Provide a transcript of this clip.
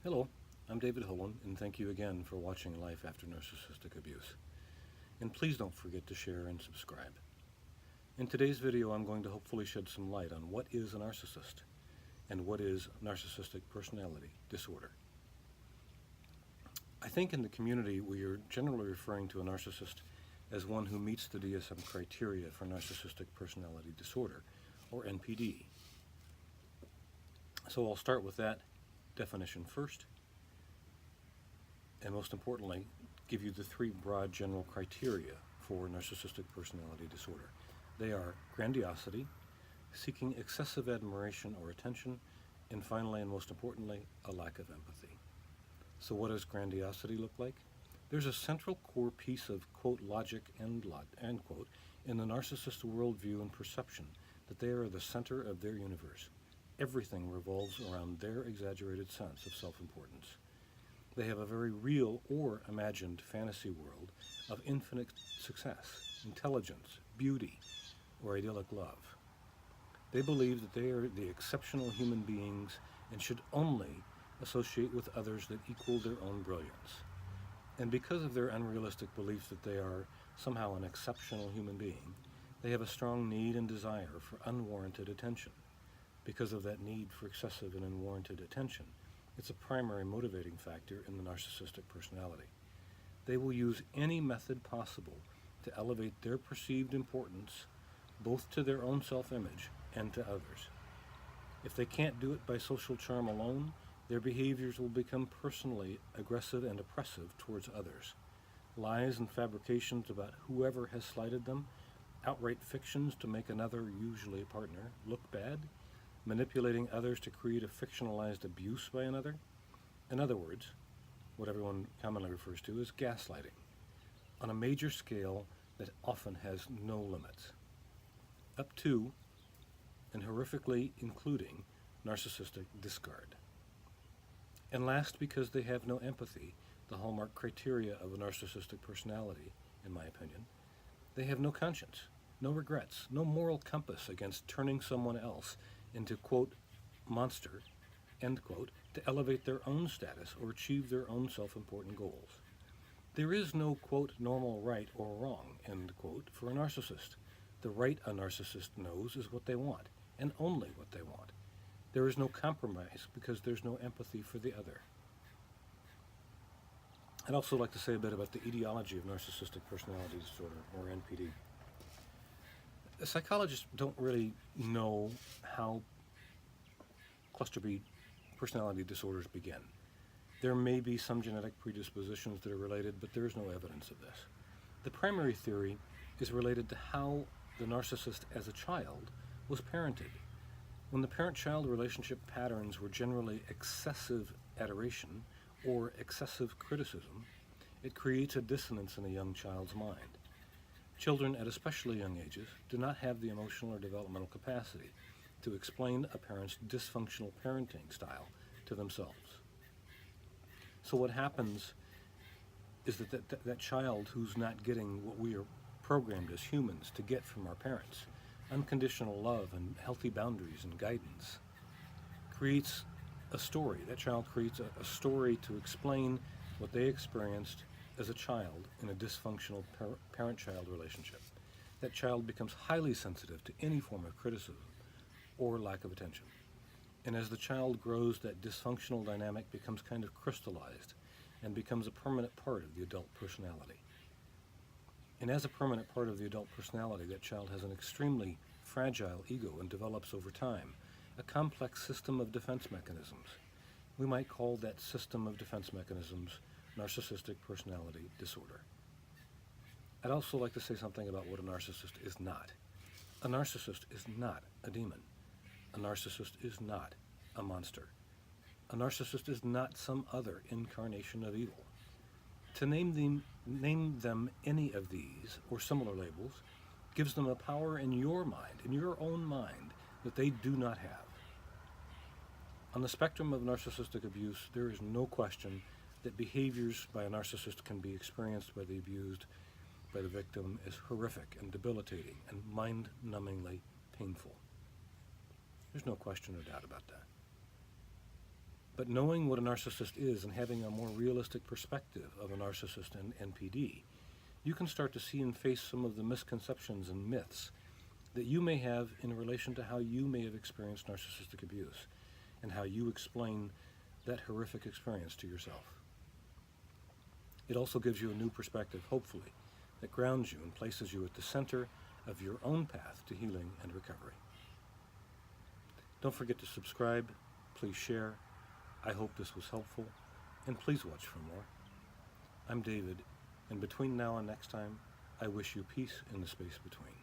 Hello, I'm David Hohen, and thank you again for watching Life After Narcissistic Abuse. And please don't forget to share and subscribe. In today's video, I'm going to hopefully shed some light on what is a narcissist and what is narcissistic personality disorder. I think in the community we are generally referring to a narcissist as one who meets the DSM criteria for narcissistic personality disorder, or NPD. So I'll start with that definition first, and most importantly, give you the three broad general criteria for narcissistic personality disorder. They are grandiosity, seeking excessive admiration or attention, and finally, and most importantly, a lack of empathy. So what does grandiosity look like? There's a central core piece of, quote, logic, end quote, in the narcissist worldview and perception that they are the center of their universe. Everything revolves around their exaggerated sense of self-importance. They have a very real or imagined fantasy world of infinite success, intelligence, beauty, or idyllic love. They believe that they are the exceptional human beings and should only associate with others that equal their own brilliance. And because of their unrealistic belief that they are somehow an exceptional human being, they have a strong need and desire for unwarranted attention. Because of that need for excessive and unwarranted attention, it's a primary motivating factor in the narcissistic personality. They will use any method possible to elevate their perceived importance both to their own self-image and to others. If they can't do it by social charm alone, their behaviors will become personally aggressive and oppressive towards others. Lies and fabrications about whoever has slighted them, outright fictions to make another, usually a partner, look bad, manipulating others to create a fictionalized abuse by another. In other words, what everyone commonly refers to as gaslighting, on a major scale that often has no limits, up to and horrifically including narcissistic discard. And last, because they have no empathy, the hallmark criteria of a narcissistic personality, in my opinion, they have no conscience, no regrets, no moral compass against turning someone else into, quote, monster, end quote, to elevate their own status or achieve their own self-important goals. There is no, quote, normal right or wrong, end quote, for a narcissist. The right a narcissist knows is what they want, and only what they want. There is no compromise because there's no empathy for the other. I'd also like to say a bit about the etiology of narcissistic personality disorder, or NPD. Psychologists don't really know how cluster B personality disorders begin. There may be some genetic predispositions that are related, but there is no evidence of this. The primary theory is related to how the narcissist as a child was parented. When the parent-child relationship patterns were generally excessive adoration or excessive criticism, it creates a dissonance in a young child's mind. Children at especially young ages do not have the emotional or developmental capacity to explain a parent's dysfunctional parenting style to themselves. So what happens is that child who's not getting what we are programmed as humans to get from our parents, unconditional love and healthy boundaries and guidance, creates a story. That child creates a story to explain what they experienced as a child in a dysfunctional parent-child relationship. That child becomes highly sensitive to any form of criticism or lack of attention. And as the child grows, that dysfunctional dynamic becomes kind of crystallized and becomes a permanent part of the adult personality. And as a permanent part of the adult personality, that child has an extremely fragile ego and develops over time a complex system of defense mechanisms. We might call that system of defense mechanisms narcissistic personality disorder. I'd also like to say something about what a narcissist is not. A narcissist is not a demon. A narcissist is not a monster. A narcissist is not some other incarnation of evil. To name them any of these or similar labels gives them a power in your mind, in your own mind, that they do not have. On the spectrum of narcissistic abuse, there is no question that behaviors by a narcissist can be experienced by the abused, by the victim, as horrific and debilitating and mind-numbingly painful. There's no question or doubt about that. But knowing what a narcissist is and having a more realistic perspective of a narcissist and NPD, you can start to see and face some of the misconceptions and myths that you may have in relation to how you may have experienced narcissistic abuse and how you explain that horrific experience to yourself. It also gives you a new perspective, hopefully, that grounds you and places you at the center of your own path to healing and recovery. Don't forget to subscribe, please share. I hope this was helpful, and please watch for more. I'm David, and between now and next time, I wish you peace in the space between.